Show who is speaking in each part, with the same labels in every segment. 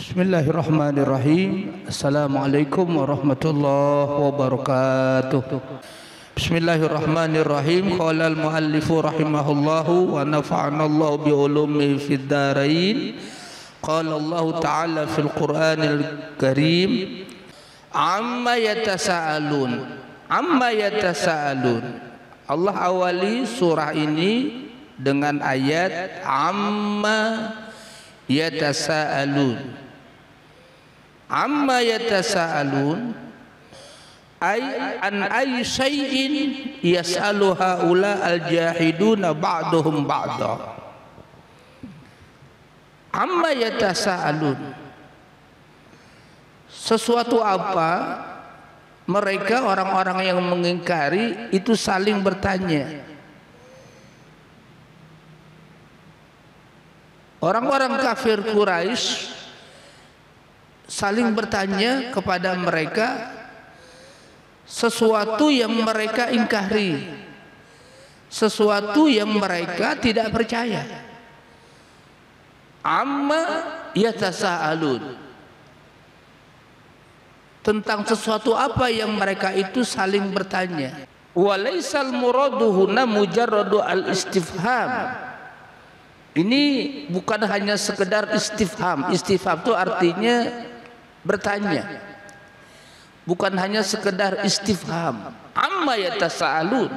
Speaker 1: Bismillahirrahmanirrahim. Assalamualaikum warahmatullahi wabarakatuh. Bismillahirrahmanirrahim. Qala al-muallifu rahimahullahu wa nafa'ana Allah bi ulumi fid dharain. Qala Allah ta'ala fil Qur'anil Karim, amma yatasaalun. Amma yatasaalun. Allah awali surah ini dengan ayat amma yatasaalun. Amma yatasaalun ay an ay syai'in yas'alu haula al-jahiduna ba'duhum ba'da. Amma yatasaalun, sesuatu apa mereka orang-orang yang mengingkari itu saling bertanya. Orang-orang kafir Quraisy saling bertanya kepada mereka sesuatu yang mereka ingkari, sesuatu yang mereka tidak percaya. Amma yatasaalun, tentang sesuatu apa yang mereka itu saling bertanya. Walaisal muradu huna mujarradu al-istifham. Ini bukan hanya sekedar istifham. Istifham itu artinya bertanya, bukan hanya sekedar istifham. Amma yatasaalun,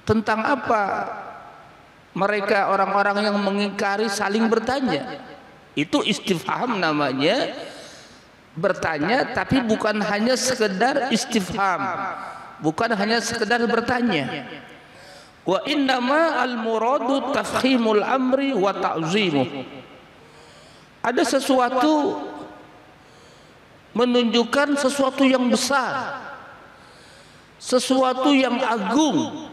Speaker 1: tentang apa mereka orang-orang yang mengingkari saling bertanya. Itu istifham namanya, bertanya, tapi bukan hanya sekedar istifham, bukan hanya sekedar bertanya. Wa innama al-muradu tafkhimul amri wa ta'zimuh. Ada sesuatu menunjukkan sesuatu yang besar, sesuatu yang agung.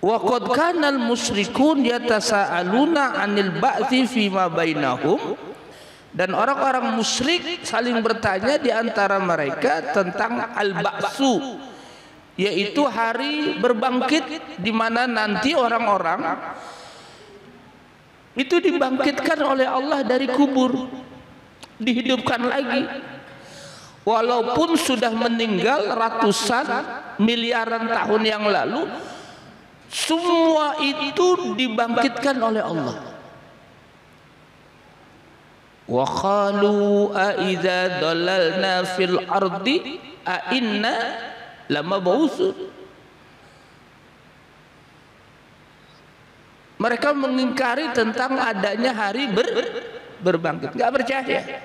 Speaker 1: Wa qad kana al-musyrikun yatasaaluna 'anil ba'tsi fi ma bainahum, dan orang-orang musyrik saling bertanya di antara mereka tentang al-ba'tsu, yaitu hari berbangkit, di mana nanti orang-orang itu dibangkitkan oleh Allah dari kubur, dihidupkan lagi, walaupun sudah meninggal ratusan miliaran tahun yang lalu. Semua itu dibangkitkan oleh Allah. Wa qalu a idza dalalna fil ardi a inna lamab'utsun. Mereka mengingkari tentang adanya hari berbangkit, nggak percaya.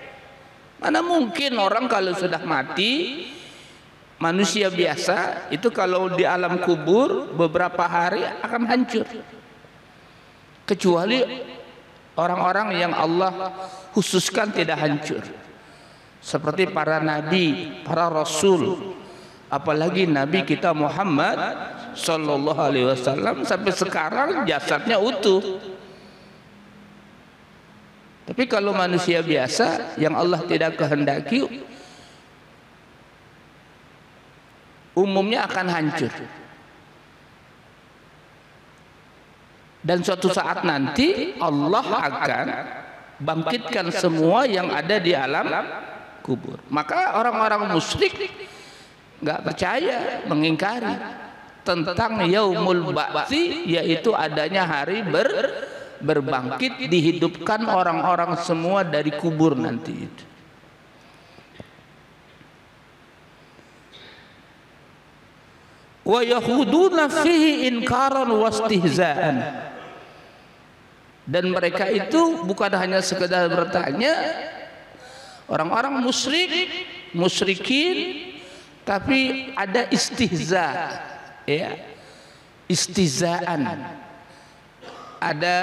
Speaker 1: Mana mungkin orang kalau sudah mati, manusia biasa itu kalau di alam kubur beberapa hari akan hancur, kecuali orang-orang yang Allah khususkan tidak hancur, seperti para nabi, para rasul, apalagi nabi kita Muhammad sallallahu alaihi wasallam, sampai sekarang jasadnya utuh. Tapi kalau manusia biasa yang Allah tidak kehendaki, umumnya akan hancur. Dan suatu saat nanti Allah akan bangkitkan semua yang ada di alam kubur. Maka orang-orang musyrik nggak percaya, mengingkari tentang yaumul ba'tsi, yaitu adanya hari berbangkit, dihidupkan orang-orang semua dari kubur nanti itu. Wa yahuduna fihi inkaran wastihzaan, dan mereka itu bukan hanya sekedar bertanya, orang-orang musyrikin, tapi ada istihza, ya, istihzaan, ada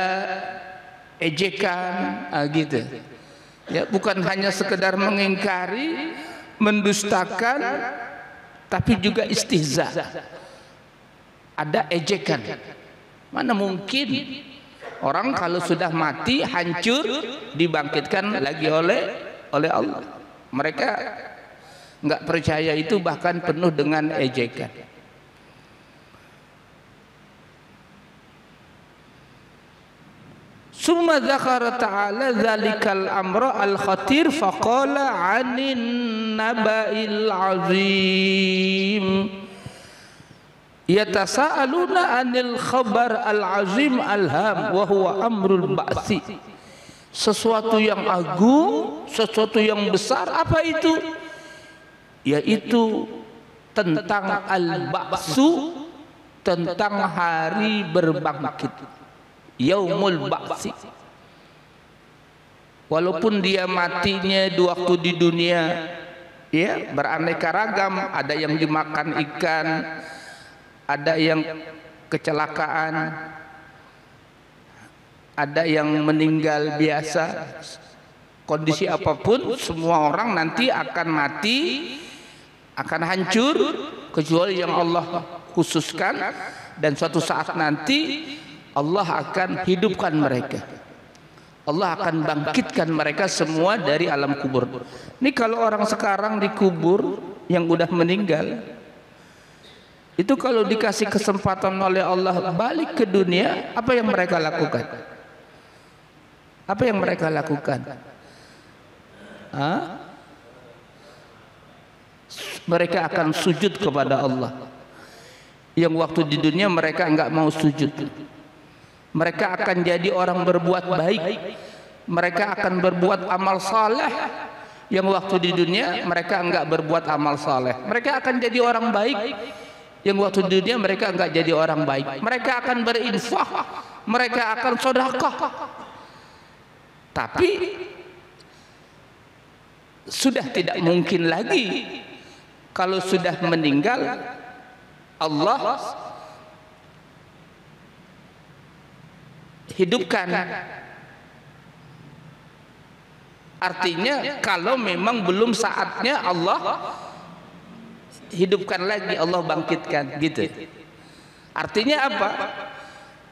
Speaker 1: ejekan, gitu. Ya, bukan hanya sekedar mengingkari, mendustakan, tapi juga istihza, ada ejekan. Mana mungkin orang kalau sudah mati hancur dibangkitkan lagi oleh Allah. Mereka nggak percaya itu, bahkan penuh dengan ejekan. Summa dzakara ta'ala dzalikal amra al-khatir faqala 'anin naba'il 'azim. Yatasaaluna 'anil khabar al-'azim al-ham wa huwa amrul ba'tsi. Sesuatu yang agung, sesuatu yang besar, apa itu? Yaitu tentang al-ba'tsu, tentang hari berbangkit, yaumul ba'tsi. Walaupun dia matinya di waktu di dunia, ya, beraneka ragam, ada yang dimakan ikan, ada yang kecelakaan, ada yang meninggal biasa, kondisi apapun, semua orang nanti akan mati, akan hancur, kecuali yang Allah khususkan, dan suatu saat nanti Allah akan hidupkan mereka. Allah akan bangkitkan mereka semua dari alam kubur. Ini kalau orang sekarang dikubur yang udah meninggal, itu kalau dikasih kesempatan oleh Allah balik ke dunia, apa yang mereka lakukan? Apa yang mereka lakukan? Mereka akan sujud kepada Allah. Yang waktu di dunia mereka enggak mau sujud. Mereka akan jadi orang berbuat baik. Mereka akan berbuat amal saleh. Yang waktu di dunia mereka enggak berbuat amal saleh. Mereka akan jadi orang baik. Yang waktu di dunia mereka enggak jadi orang baik. Mereka akan berinfak. Mereka akan sedekah. Tapi sudah tidak mungkin lagi kalau sudah meninggal Allah hidupkan. Artinya kalau memang belum saatnya Allah hidupkan lagi, Allah bangkitkan, gitu. Artinya apa?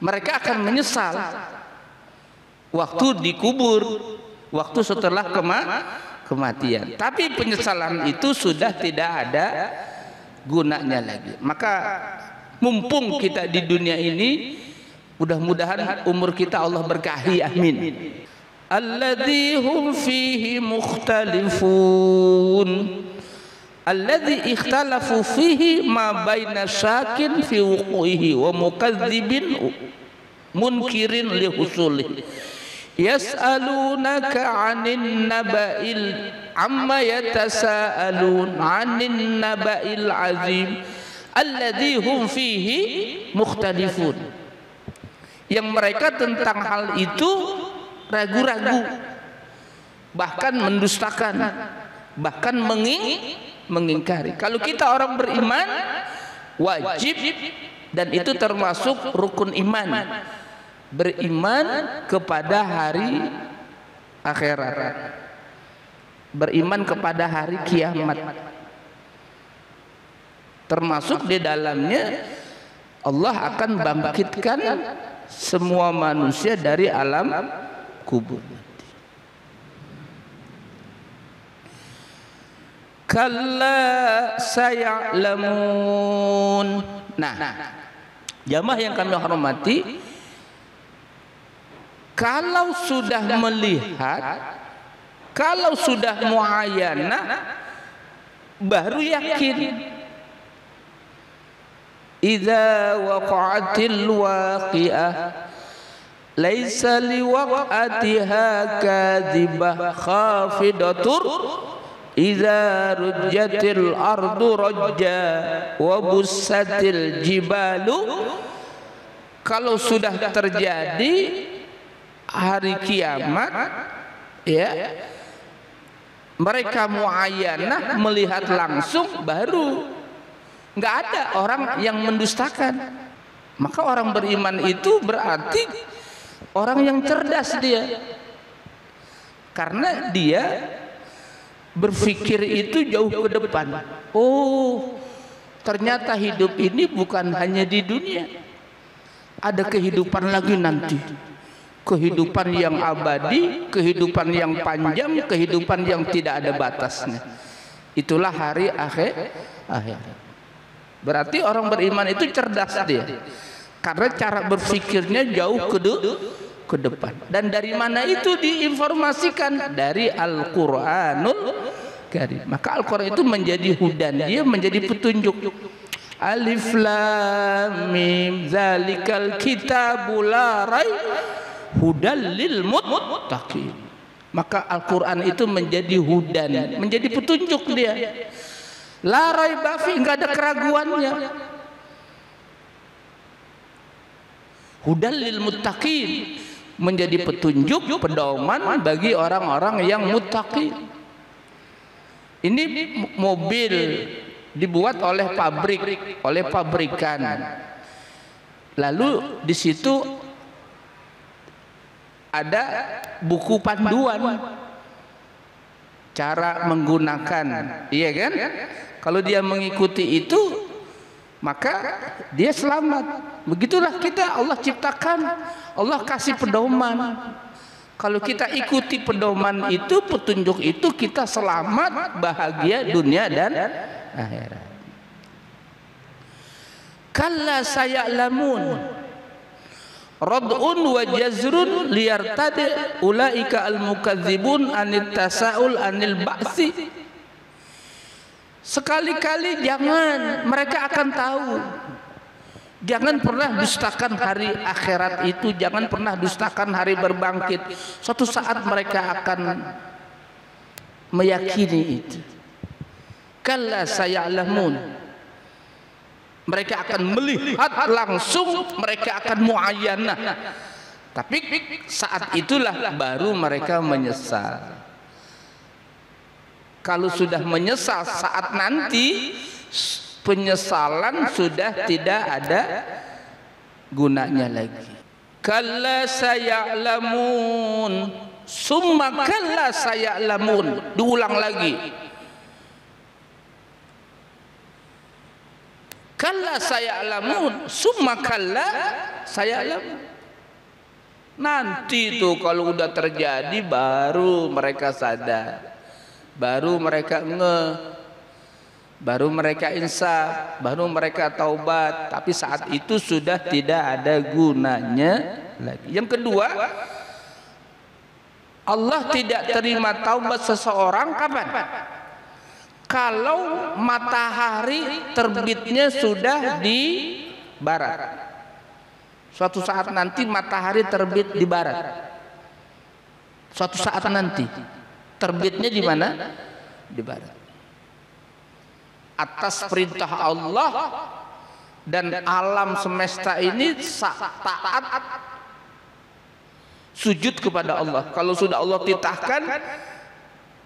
Speaker 1: Mereka akan menyesal waktu dikubur, waktu setelah kematian. Tapi penyesalan itu sudah tidak ada gunanya lagi. Maka mumpung kita di dunia ini, mudah-mudahan umur kita Allah berkahi, amin. Alladzi hum fihi mukhtalifun, alladzi ikhtalafu fihi ma baina syakin fi wuqu'ihi wa mukadzibin munkirin li husulihi. Yas'alunaka 'anin naba'il amma yatasaalun 'anin naba'il 'azim alladzi hum fihi mukhtalifun. Yang mereka tentang hal itu ragu-ragu, bahkan mendustakan, bahkan mengingkari. Kalau kita orang beriman wajib, dan itu termasuk rukun iman, beriman kepada hari akhirat, beriman kepada hari kiamat. Termasuk di dalamnya Allah akan bangkitkan semua manusia dari alam kubur. Kalla saya'lamun. Nah, jamaah yang kami hormati, kalau sudah melihat, kalau sudah muayyanah, baru yakin. Idza waqa'atil waqi'ah laisa liwaq'atiha kadhibah khafidatur idza rujjatil ardu rajja wa bussatil jibalu. Kalau sudah terjadi hari kiamat, ya, mereka muayyanah melihat langsung, baru nggak ada orang yang mendustakan. Maka orang beriman itu berarti orang yang cerdas dia, karena dia berpikir itu jauh ke depan. Oh, ternyata hidup ini bukan hanya di dunia, ada kehidupan lagi nanti, kehidupan yang abadi, kehidupan yang panjang, kehidupan yang tidak ada batasnya. Itulah hari akhir. Berarti orang beriman itu cerdas dia, karena cara berpikirnya jauh ke depan. Dan dari mana itu diinformasikan? Dari Al-Qur'anul Karim. Maka Al-Qur'an itu menjadi hudan, dia menjadi petunjuk. Alif lam mim zalikal kitabul la raib hudal lil muttaqin. Maka Al-Qur'an itu menjadi hudan, menjadi petunjuk dia. La raiba fi, enggak ada keraguannya. Hudal lil muttaqin, menjadi petunjuk, pedoman bagi orang-orang yang muttaqin. Ini mobil dibuat oleh pabrik, oleh pabrikan. Lalu di situ ada buku panduan cara menggunakan, iya kan? Kalau dia mengikuti itu, maka dia selamat. Begitulah kita, Allah ciptakan, Allah kasih pedoman. Kalau kita ikuti pedoman itu, petunjuk itu, kita selamat, bahagia dunia dan akhirat. Kalla saya'lamun rad'un wa jazrun liyartadi ulaika al-mukadzibun anit tasa'ul anil ba'si. Sekali-kali jangan, mereka akan tahu. Jangan pernah dustakan hari akhirat itu, jangan pernah dustakan hari berbangkit. Suatu saat mereka akan meyakini itu. Kalla saya'lamun, mereka akan melihat langsung, mereka akan muayyanah. Tapi saat itulah baru mereka menyesal. Kalau sudah menyesal saat nanti, penyesalan sudah tidak ada gunanya lagi. Kalla saya'lamun, summa kalla saya'lamun. Diulang lagi. Kalla saya'lamun, summa kalla saya'lamun. Nanti tuh kalau udah terjadi baru mereka sadar, baru mereka baru mereka insaf, baru mereka taubat. Tapi saat itu sudah tidak ada gunanya lagi. Yang kedua, Allah tidak terima taubat seseorang kapan? Kalau matahari terbitnya sudah di barat. Suatu saat nanti matahari terbit di barat. Suatu saat nanti terbitnya di mana? Di barat. Atas perintah Allah dan alam semesta ini taat sujud kepada Allah. Kalau sudah Allah titahkan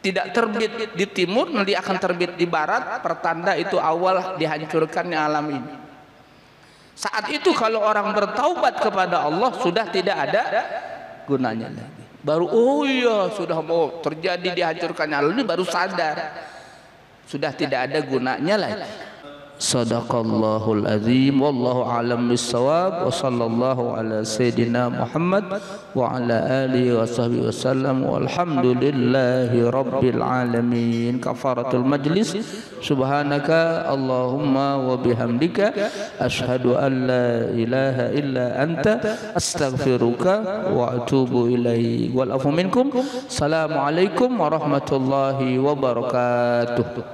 Speaker 1: tidak terbit di timur, nanti akan terbit di barat, pertanda itu awal dihancurkannya alam ini. Saat itu kalau orang bertaubat kepada Allah sudah tidak ada gunanya lagi. Baru oh iya sudah mau terjadi dihancurkannya alam ini, baru sadar sudah tidak ada gunanya lagi. Sadaqallahul azim, wallahu a'lam bissawab, wa sallallahu ala sayyidina Muhammad wa ala alihi wa sahbihi wasallam, walhamdulillahi rabbil alamin. Kafaratul majlis. Subhanaka Allahumma wa bihamdika asyhadu an la ilaha illa anta astaghfiruka wa atubu ilaik. Wal afu minkum. Assalamualaikum warahmatullahi wabarakatuh.